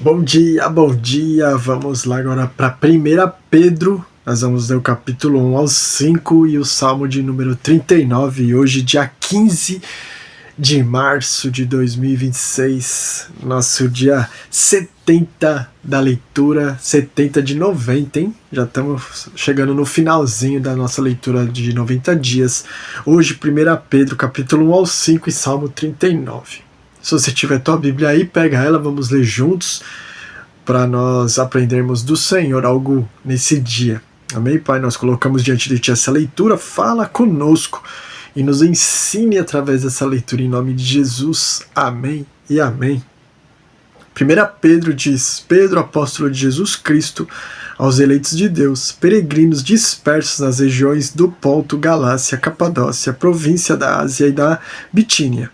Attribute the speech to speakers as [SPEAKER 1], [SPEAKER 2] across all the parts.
[SPEAKER 1] Bom dia, bom dia. Vamos lá agora para 1 Pedro. Nós vamos ler o capítulo 1 ao 5 e o Salmo de número 39. E hoje, dia 15 de março de 2026, nosso dia 70 da leitura, 70 de 90, hein? Já estamos chegando no finalzinho da nossa leitura de 90 dias. Hoje, 1 Pedro, capítulo 1 ao 5 e Salmo 39. Se você tiver tua Bíblia aí, pega ela, vamos ler juntos para nós aprendermos do Senhor algo nesse dia. Amém, Pai? Nós colocamos diante de Ti essa leitura, fala conosco e nos ensine através dessa leitura em nome de Jesus. Amém e amém. 1 Pedro diz: Pedro, apóstolo de Jesus Cristo, aos eleitos de Deus, peregrinos dispersos nas regiões do Ponto, Galácia, Capadócia, província da Ásia e da Bitínia,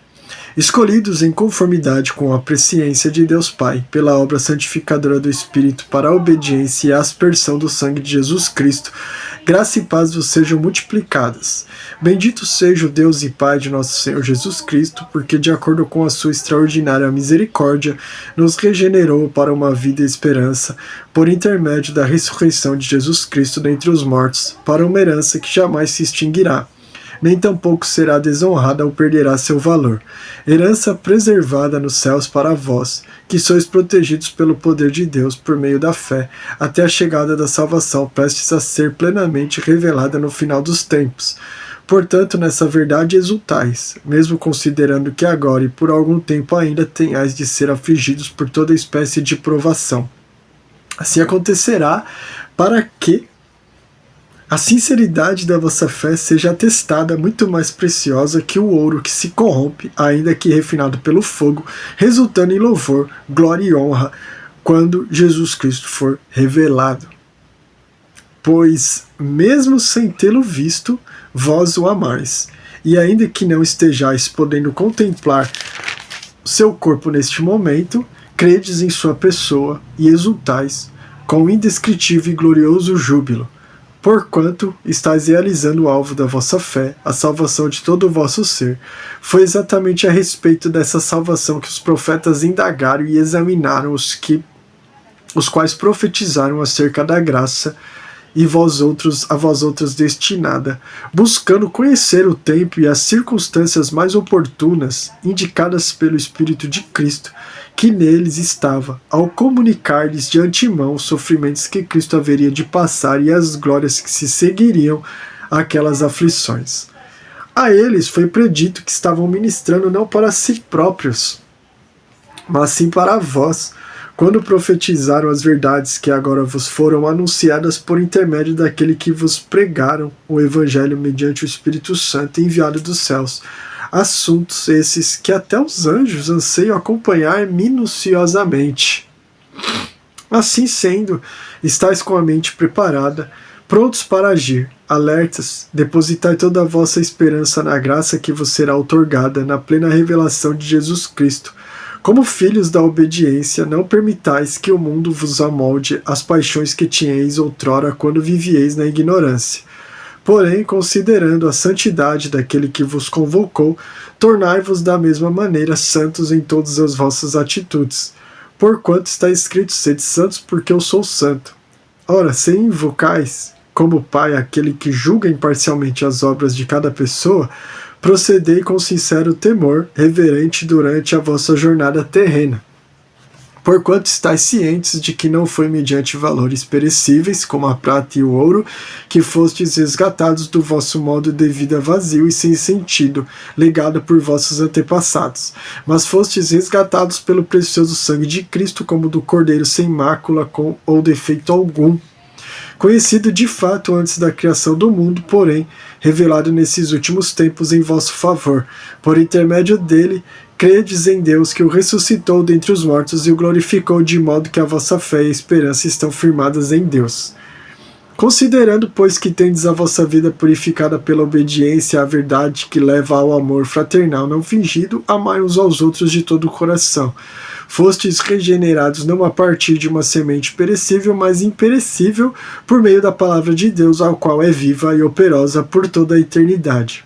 [SPEAKER 1] escolhidos em conformidade com a presciência de Deus Pai, pela obra santificadora do Espírito, para a obediência e a aspersão do sangue de Jesus Cristo, graça e paz vos sejam multiplicadas. Bendito seja o Deus e Pai de nosso Senhor Jesus Cristo, porque de acordo com a sua extraordinária misericórdia, nos regenerou para uma vida e esperança, por intermédio da ressurreição de Jesus Cristo dentre os mortos, para uma herança que jamais se extinguirá, nem tampouco será desonrada ou perderá seu valor. Herança preservada nos céus para vós, que sois protegidos pelo poder de Deus por meio da fé, até a chegada da salvação, prestes a ser plenamente revelada no final dos tempos. Portanto, nessa verdade exultais, mesmo considerando que agora e por algum tempo ainda tenhais de ser afligidos por toda espécie de provação. Assim acontecerá para que a sinceridade da vossa fé seja atestada muito mais preciosa que o ouro que se corrompe, ainda que refinado pelo fogo, resultando em louvor, glória e honra, quando Jesus Cristo for revelado. Pois, mesmo sem tê-lo visto, vós o amais, e ainda que não estejais podendo contemplar seu corpo neste momento, credes em sua pessoa e exultais com indescritível e glorioso júbilo, porquanto estáis realizando o alvo da vossa fé, a salvação de todo o vosso ser. Foi exatamente a respeito dessa salvação que os profetas indagaram e examinaram os quais profetizaram acerca da graça e a vós outros destinada, buscando conhecer o tempo e as circunstâncias mais oportunas, indicadas pelo Espírito de Cristo, que neles estava, ao comunicar-lhes de antemão os sofrimentos que Cristo haveria de passar e as glórias que se seguiriam àquelas aflições. A eles foi predito que estavam ministrando não para si próprios, mas sim para vós, quando profetizaram as verdades que agora vos foram anunciadas por intermédio daquele que vos pregaram o Evangelho mediante o Espírito Santo enviado dos céus. Assuntos esses que até os anjos anseiam acompanhar minuciosamente. Assim sendo, estáis com a mente preparada, prontos para agir, alertas, depositai toda a vossa esperança na graça que vos será outorgada na plena revelação de Jesus Cristo. Como filhos da obediência, não permitais que o mundo vos amolde as paixões que tinhais outrora quando vivieis na ignorância. Porém, considerando a santidade daquele que vos convocou, tornai-vos da mesma maneira santos em todas as vossas atitudes. Porquanto está escrito: sede santos, porque eu sou santo. Ora, se invocais como Pai aquele que julga imparcialmente as obras de cada pessoa, procedei com sincero temor, reverente durante a vossa jornada terrena. Porquanto estáis cientes de que não foi mediante valores perecíveis, como a prata e o ouro, que fostes resgatados do vosso modo de vida vazio e sem sentido, legado por vossos antepassados, mas fostes resgatados pelo precioso sangue de Cristo, como do Cordeiro sem mácula ou defeito algum, conhecido de fato antes da criação do mundo, porém revelado nesses últimos tempos em vosso favor. Por intermédio dele, credes em Deus, que o ressuscitou dentre os mortos e o glorificou, de modo que a vossa fé e esperança estão firmadas em Deus. Considerando, pois, que tendes a vossa vida purificada pela obediência à verdade que leva ao amor fraternal não fingido, amai uns aos outros de todo o coração. Fostes regenerados não a partir de uma semente perecível, mas imperecível, por meio da palavra de Deus, a qual é viva e operosa por toda a eternidade.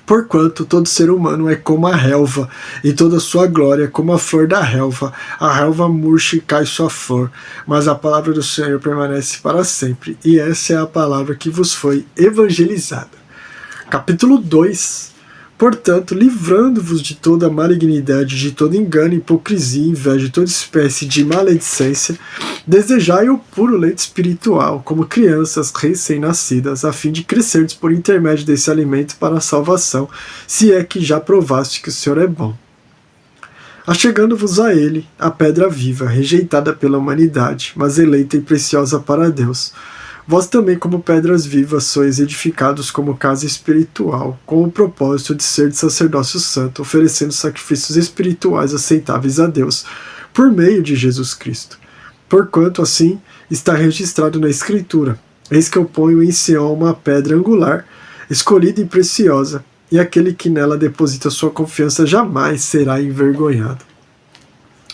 [SPEAKER 1] Porquanto todo ser humano é como a relva, e toda sua glória como a flor da relva. A relva murcha e cai sua flor, mas a palavra do Senhor permanece para sempre. E essa é a palavra que vos foi evangelizada. Capítulo 2. Portanto, livrando-vos de toda malignidade, de todo engano, hipocrisia, inveja, de toda espécie de maledicência, desejai o puro leite espiritual, como crianças recém-nascidas, a fim de crescerdes por intermédio desse alimento para a salvação, se é que já provaste que o Senhor é bom. Achegando-vos a ele, a pedra viva, rejeitada pela humanidade, mas eleita e preciosa para Deus. Vós também, como pedras vivas, sois edificados como casa espiritual, com o propósito de ser de sacerdócio santo, oferecendo sacrifícios espirituais aceitáveis a Deus, por meio de Jesus Cristo. Porquanto, assim, está registrado na Escritura: eis que eu ponho em Sião uma pedra angular, escolhida e preciosa, e aquele que nela deposita sua confiança jamais será envergonhado.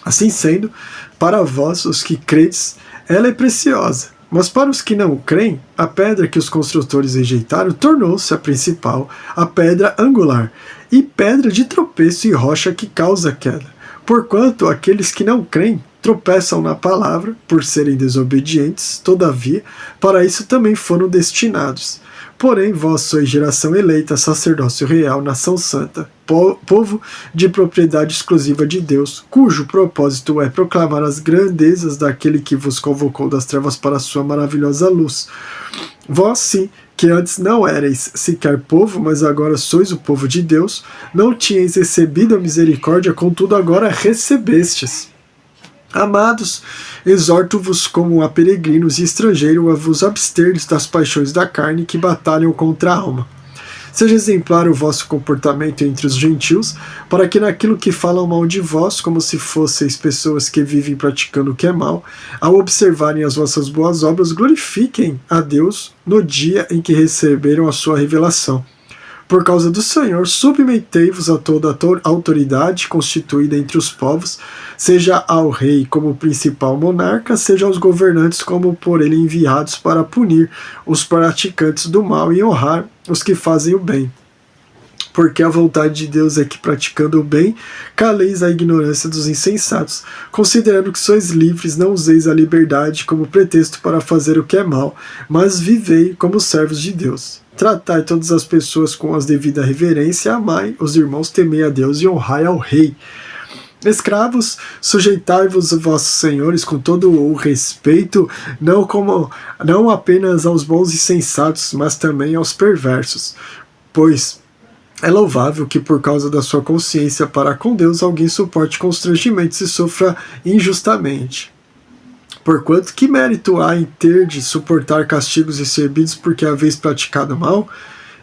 [SPEAKER 1] Assim sendo, para vós, os que credes, ela é preciosa. Mas para os que não creem, a pedra que os construtores rejeitaram tornou-se a principal, a pedra angular, e pedra de tropeço e rocha que causa queda. Porquanto aqueles que não creem tropeçam na palavra, por serem desobedientes, todavia, para isso também foram destinados. Porém, vós sois geração eleita, sacerdócio real, nação santa, povo de propriedade exclusiva de Deus, cujo propósito é proclamar as grandezas daquele que vos convocou das trevas para a sua maravilhosa luz. Vós, sim, que antes não éreis sequer povo, mas agora sois o povo de Deus, não tinhais recebido a misericórdia, contudo agora recebestes. Amados, exorto-vos como a peregrinos e estrangeiros a vos absterdes das paixões da carne que batalham contra a alma. Seja exemplar o vosso comportamento entre os gentios, para que naquilo que falam mal de vós, como se fosseis pessoas que vivem praticando o que é mal, ao observarem as vossas boas obras, glorifiquem a Deus no dia em que receberam a sua revelação. Por causa do Senhor, submetei-vos a toda a autoridade constituída entre os povos, seja ao rei como principal monarca, seja aos governantes como por ele enviados para punir os praticantes do mal e honrar os que fazem o bem. Porque a vontade de Deus é que, praticando o bem, caleis a ignorância dos insensatos. Considerando que sois livres, não useis a liberdade como pretexto para fazer o que é mal, mas vivei como servos de Deus. Tratai todas as pessoas com as devida reverência, amai os irmãos, temei a Deus e honrai ao rei. Escravos, sujeitai-vos aos vossos senhores com todo o respeito, não apenas aos bons e sensatos, mas também aos perversos. Pois é louvável que, por causa da sua consciência para com Deus, alguém suporte constrangimentos e sofra injustamente. Porquanto que mérito há em ter de suportar castigos recebidos porque haveis praticado mal?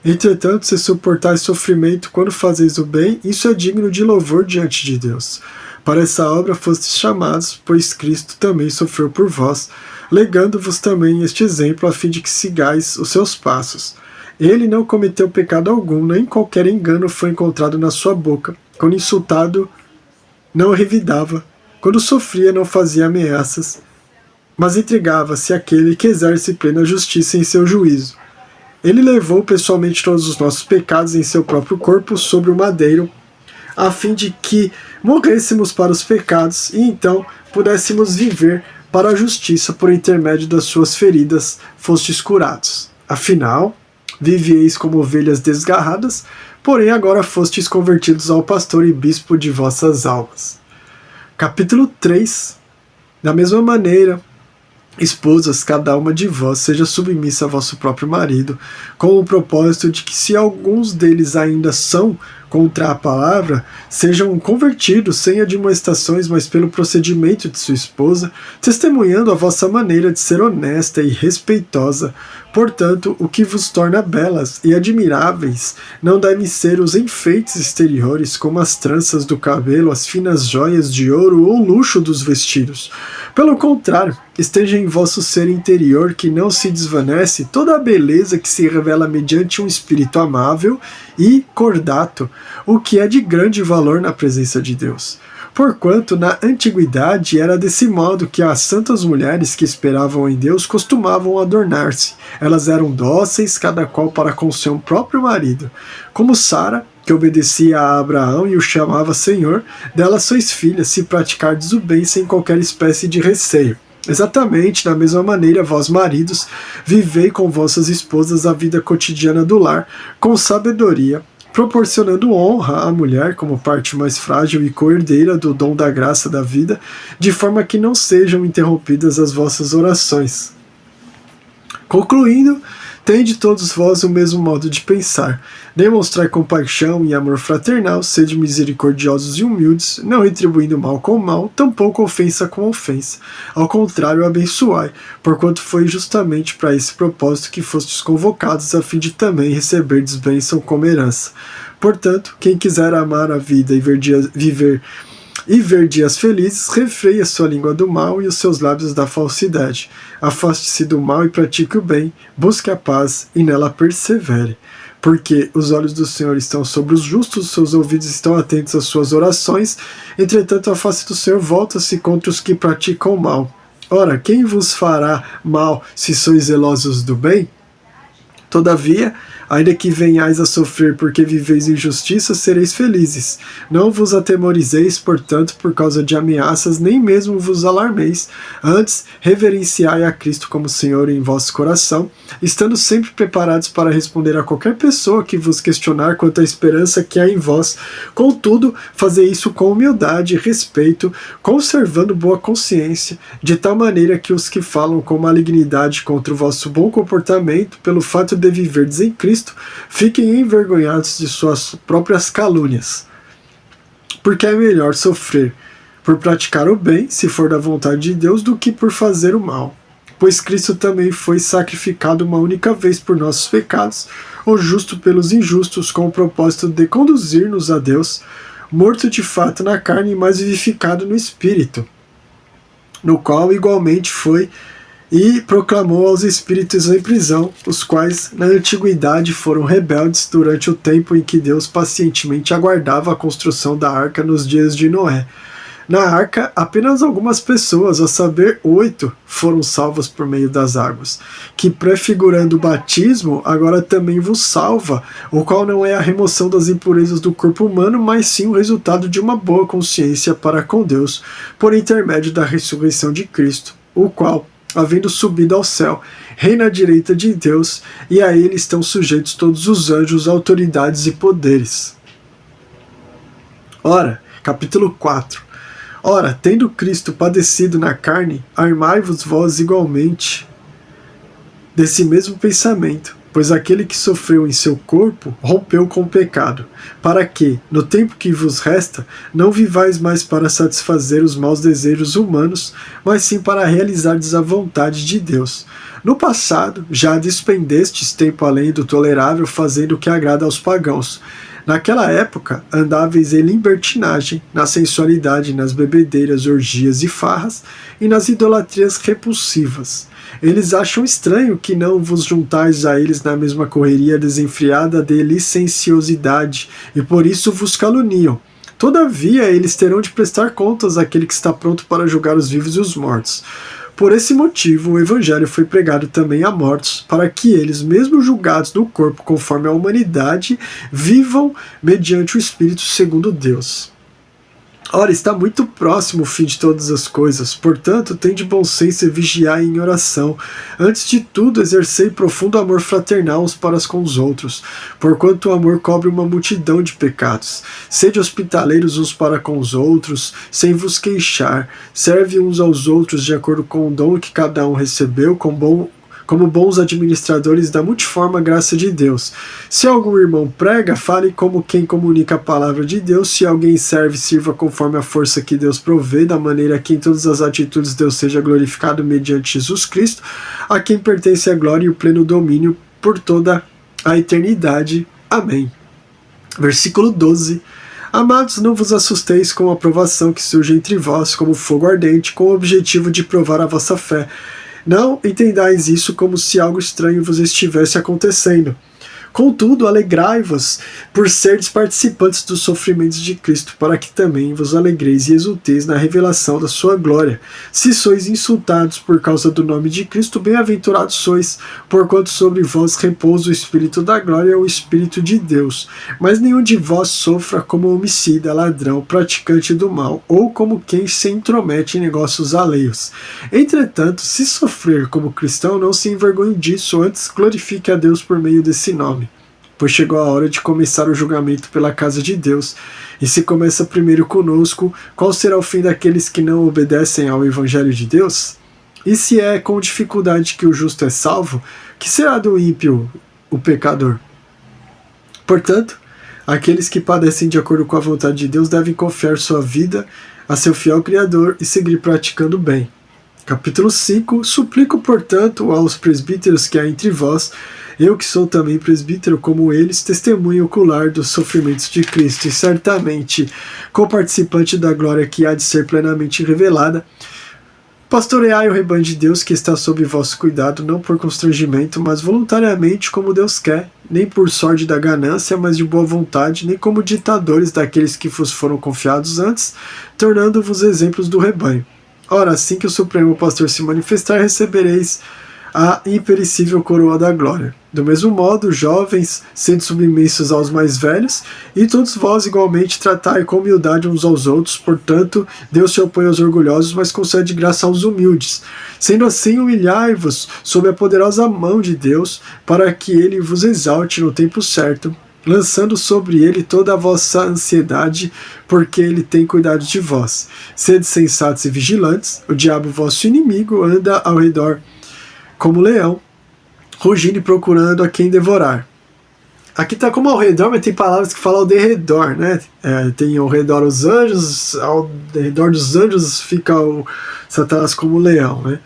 [SPEAKER 1] Entretanto, se suportais sofrimento quando fazeis o bem, isso é digno de louvor diante de Deus. Para essa obra fostes chamados, pois Cristo também sofreu por vós, legando-vos também este exemplo a fim de que sigais os seus passos. Ele não cometeu pecado algum, nem qualquer engano foi encontrado na sua boca. Quando insultado, não revidava. Quando sofria, não fazia ameaças, mas entregava-se àquele que exerce plena justiça em seu juízo. Ele levou pessoalmente todos os nossos pecados em seu próprio corpo sobre o madeiro, a fim de que morrêssemos para os pecados e então pudéssemos viver para a justiça. Por intermédio das suas feridas fostes curados. Afinal, vivieis como ovelhas desgarradas, porém agora fostes convertidos ao pastor e bispo de vossas almas. Capítulo 3. Da mesma maneira, esposas, cada uma de vós seja submissa a vosso próprio marido, com o propósito de que, se alguns deles ainda são contra a palavra, sejam convertidos sem admoestações, mas pelo procedimento de sua esposa, testemunhando a vossa maneira de ser honesta e respeitosa. Portanto, o que vos torna belas e admiráveis não devem ser os enfeites exteriores, como as tranças do cabelo, as finas joias de ouro ou o luxo dos vestidos. Pelo contrário, esteja em vosso ser interior, que não se desvanece, toda a beleza que se revela mediante um espírito amável e cordato, o que é de grande valor na presença de Deus. Porquanto na antiguidade era desse modo que as santas mulheres que esperavam em Deus costumavam adornar-se. Elas eram dóceis, cada qual para com seu próprio marido. Como Sara, que obedecia a Abraão e o chamava Senhor, dela sois filhas, se praticardes o bem sem qualquer espécie de receio. Exatamente da mesma maneira, vós maridos, vivei com vossas esposas a vida cotidiana do lar, com sabedoria, proporcionando honra à mulher como parte mais frágil e co-herdeira do dom da graça da vida, de forma que não sejam interrompidas as vossas orações. Concluindo, tende todos vós o mesmo modo de pensar, demonstrar compaixão e amor fraternal, sede misericordiosos e humildes, não retribuindo mal com mal, tampouco ofensa com ofensa. Ao contrário, abençoai, porquanto foi justamente para esse propósito que fostes convocados, a fim de também receberdes bênção como herança. Portanto, quem quiser amar a vida e ver dias felizes, refreia sua língua do mal e os seus lábios da falsidade. Afaste-se do mal e pratique o bem, busque a paz e nela persevere. Porque os olhos do Senhor estão sobre os justos, seus ouvidos estão atentos às suas orações, entretanto a face do Senhor volta-se contra os que praticam o mal. Ora, quem vos fará mal se sois zelosos do bem? Todavia, ainda que venhais a sofrer porque viveis em justiça, sereis felizes. Não vos atemorizeis, portanto, por causa de ameaças, nem mesmo vos alarmeis. Antes, reverenciai a Cristo como Senhor em vosso coração, estando sempre preparados para responder a qualquer pessoa que vos questionar quanto à esperança que há em vós. Contudo, fazei isso com humildade e respeito, conservando boa consciência, de tal maneira que os que falam com malignidade contra o vosso bom comportamento, pelo fato de viverdes em Cristo, fiquem envergonhados de suas próprias calúnias. Porque é melhor sofrer por praticar o bem, se for da vontade de Deus, do que por fazer o mal. Pois Cristo também foi sacrificado uma única vez por nossos pecados, o justo pelos injustos, com o propósito de conduzir-nos a Deus, morto de fato na carne, mas vivificado no Espírito, no qual igualmente foi e proclamou aos espíritos em prisão, os quais na antiguidade foram rebeldes durante o tempo em que Deus pacientemente aguardava a construção da arca nos dias de Noé. Na arca, apenas algumas pessoas, a saber 8, foram salvas por meio das águas, que prefigurando o batismo, agora também vos salva, o qual não é a remoção das impurezas do corpo humano, mas sim o resultado de uma boa consciência para com Deus, por intermédio da ressurreição de Cristo, o qual, havendo subido ao céu, reina à direita de Deus, e a ele estão sujeitos todos os anjos, autoridades e poderes. Ora, capítulo 4. Ora, tendo Cristo padecido na carne, armai-vos vós igualmente desse mesmo pensamento, pois aquele que sofreu em seu corpo rompeu com o pecado, para que, no tempo que vos resta, não vivais mais para satisfazer os maus desejos humanos, mas sim para realizardes a vontade de Deus. No passado, já despendestes tempo além do tolerável, fazendo o que agrada aos pagãos. Naquela época, andáveis em libertinagem, na sensualidade, nas bebedeiras, orgias e farras, e nas idolatrias repulsivas. Eles acham estranho que não vos juntais a eles na mesma correria desenfreada de licenciosidade, e por isso vos caluniam. Todavia, eles terão de prestar contas àquele que está pronto para julgar os vivos e os mortos. Por esse motivo, o Evangelho foi pregado também a mortos, para que eles, mesmo julgados no corpo conforme a humanidade, vivam mediante o Espírito segundo Deus. Ora, está muito próximo o fim de todas as coisas, portanto, tende bom senso e vigiai em oração. Antes de tudo, exercei profundo amor fraternal uns para com os outros, porquanto o amor cobre uma multidão de pecados. Sede hospitaleiros uns para com os outros, sem vos queixar. Serve uns aos outros de acordo com o dom que cada um recebeu, como bons administradores da multiforme graça de Deus. Se algum irmão prega, fale como quem comunica a palavra de Deus. Se alguém serve, sirva conforme a força que Deus provê, da maneira que em todas as atitudes Deus seja glorificado mediante Jesus Cristo, a quem pertence a glória e o pleno domínio por toda a eternidade. Amém. Versículo 12. Amados, não vos assusteis com a provação que surge entre vós como fogo ardente, com o objetivo de provar a vossa fé. Não entendais isso como se algo estranho vos estivesse acontecendo. Contudo, alegrai-vos por serdes participantes dos sofrimentos de Cristo, para que também vos alegreis e exulteis na revelação da sua glória. Se sois insultados por causa do nome de Cristo, bem-aventurados sois, porquanto sobre vós repousa o Espírito da glória, o Espírito de Deus. Mas nenhum de vós sofra como homicida, ladrão, praticante do mal, ou como quem se intromete em negócios alheios. Entretanto, se sofrer como cristão, não se envergonhe disso, antes glorifique a Deus por meio desse nome. Pois chegou a hora de começar o julgamento pela casa de Deus. E se começa primeiro conosco, qual será o fim daqueles que não obedecem ao Evangelho de Deus? E se é com dificuldade que o justo é salvo, que será do ímpio, o pecador? Portanto, aqueles que padecem de acordo com a vontade de Deus devem confiar sua vida a seu fiel Criador e seguir praticando o bem. Capítulo 5. Suplico, portanto, aos presbíteros que há entre vós, eu que sou também presbítero como eles, testemunho ocular dos sofrimentos de Cristo e certamente co-participante da glória que há de ser plenamente revelada, pastoreai o rebanho de Deus que está sob vosso cuidado, não por constrangimento, mas voluntariamente como Deus quer, nem por sorte da ganância, mas de boa vontade, nem como ditadores daqueles que vos foram confiados antes, tornando-vos exemplos do rebanho. Ora, assim que o Supremo Pastor se manifestar, recebereis a imperecível coroa da glória. Do mesmo modo, jovens, sede submissos aos mais velhos, e todos vós igualmente tratai com humildade uns aos outros, portanto, Deus se opõe aos orgulhosos, mas concede graça aos humildes. Sendo assim, humilhai-vos sob a poderosa mão de Deus, para que ele vos exalte no tempo certo, lançando sobre ele toda a vossa ansiedade, porque ele tem cuidado de vós. Sede sensatos e vigilantes, o diabo vosso inimigo anda ao redor como leão, rugindo e procurando a quem devorar. Aqui está como ao redor, mas tem palavras que falam ao derredor, né? Tem ao redor os anjos, ao redor dos anjos fica o Satanás como leão, né?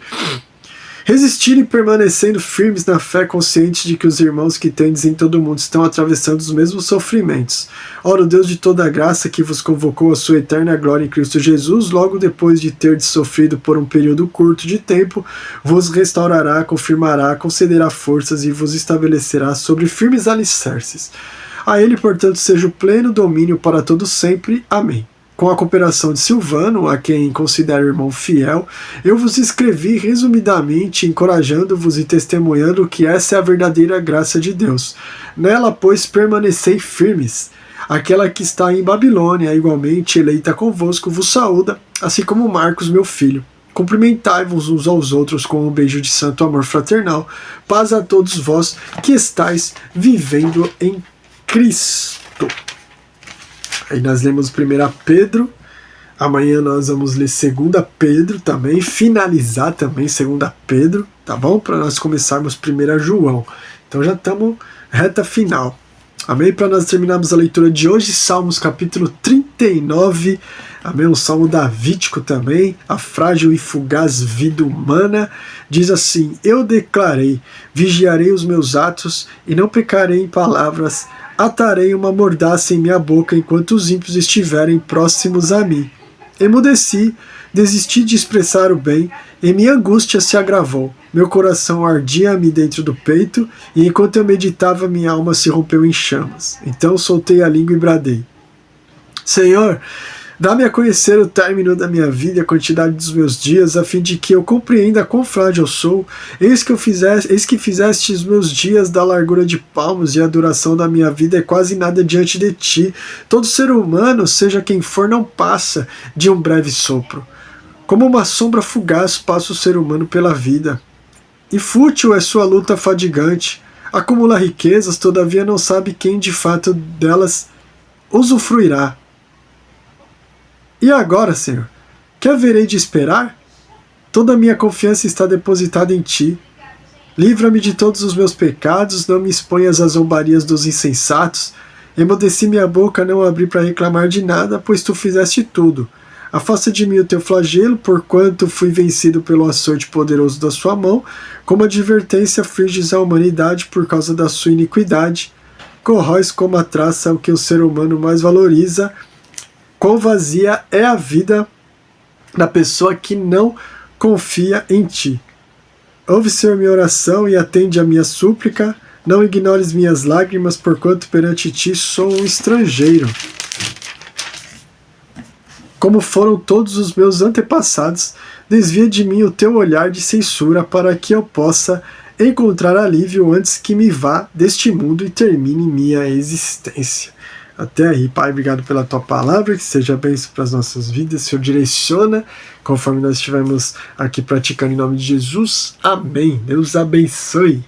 [SPEAKER 1] Resistirem permanecendo firmes na fé, conscientes de que os irmãos que tendes em todo o mundo estão atravessando os mesmos sofrimentos. Ora, o Deus de toda a graça que vos convocou à sua eterna glória em Cristo Jesus, logo depois de terdes sofrido por um período curto de tempo, vos restaurará, confirmará, concederá forças e vos estabelecerá sobre firmes alicerces. A ele, portanto, seja o pleno domínio para todo sempre. Amém. Com a cooperação de Silvano, a quem considero irmão fiel, eu vos escrevi resumidamente, encorajando-vos e testemunhando que essa é a verdadeira graça de Deus. Nela, pois, permanecei firmes. Aquela que está em Babilônia, igualmente eleita convosco, vos saúda, assim como Marcos, meu filho. Cumprimentai-vos uns aos outros com um beijo de santo amor fraternal. Paz a todos vós que estáis vivendo em Cristo. Aí nós lemos 1 Pedro, amanhã nós vamos ler 2 Pedro também, finalizar também 2 Pedro, tá bom? Para nós começarmos 1 João. Então já estamos reta final. Amém? Para nós terminarmos a leitura de hoje, Salmos capítulo 39, amém? Um salmo davídico também, a frágil e fugaz vida humana, diz assim: eu declarei, vigiarei os meus atos e não pecarei em palavras, atarei uma mordaça em minha boca enquanto os ímpios estiverem próximos a mim. Emudeci, desisti de expressar o bem, e minha angústia se agravou. Meu coração ardia-me dentro do peito, e enquanto eu meditava, minha alma se rompeu em chamas. Então soltei a língua e bradei: Senhor, dá-me a conhecer o término da minha vida e a quantidade dos meus dias, a fim de que eu compreenda quão frágil eu sou. Eis que fizeste os meus dias da largura de palmos, e a duração da minha vida é quase nada diante de ti. Todo ser humano, seja quem for, não passa de um breve sopro. Como uma sombra fugaz passa o ser humano pela vida. E fútil é sua luta fadigante. Acumula riquezas, todavia não sabe quem de fato delas usufruirá. E agora, Senhor, que haverei de esperar? Toda a minha confiança está depositada em Ti. Livra-me de todos os meus pecados, não me exponhas às zombarias dos insensatos. Emudeci minha boca, não abri para reclamar de nada, pois Tu fizeste tudo. Afasta de mim o Teu flagelo, porquanto fui vencido pelo açoite poderoso da Sua mão. Como advertência afliges a humanidade por causa da sua iniquidade. Corróis como a traça o que o ser humano mais valoriza. Quão vazia é a vida da pessoa que não confia em Ti. Ouve, Senhor, minha oração e atende a minha súplica. Não ignores minhas lágrimas, porquanto perante ti sou um estrangeiro. Como foram todos os meus antepassados, desvia de mim o teu olhar de censura, para que eu possa encontrar alívio antes que me vá deste mundo e termine minha existência. Até aí, Pai, obrigado pela tua palavra, que seja bênção para as nossas vidas, Senhor, direciona, conforme nós estivermos aqui praticando em nome de Jesus. Amém. Deus abençoe.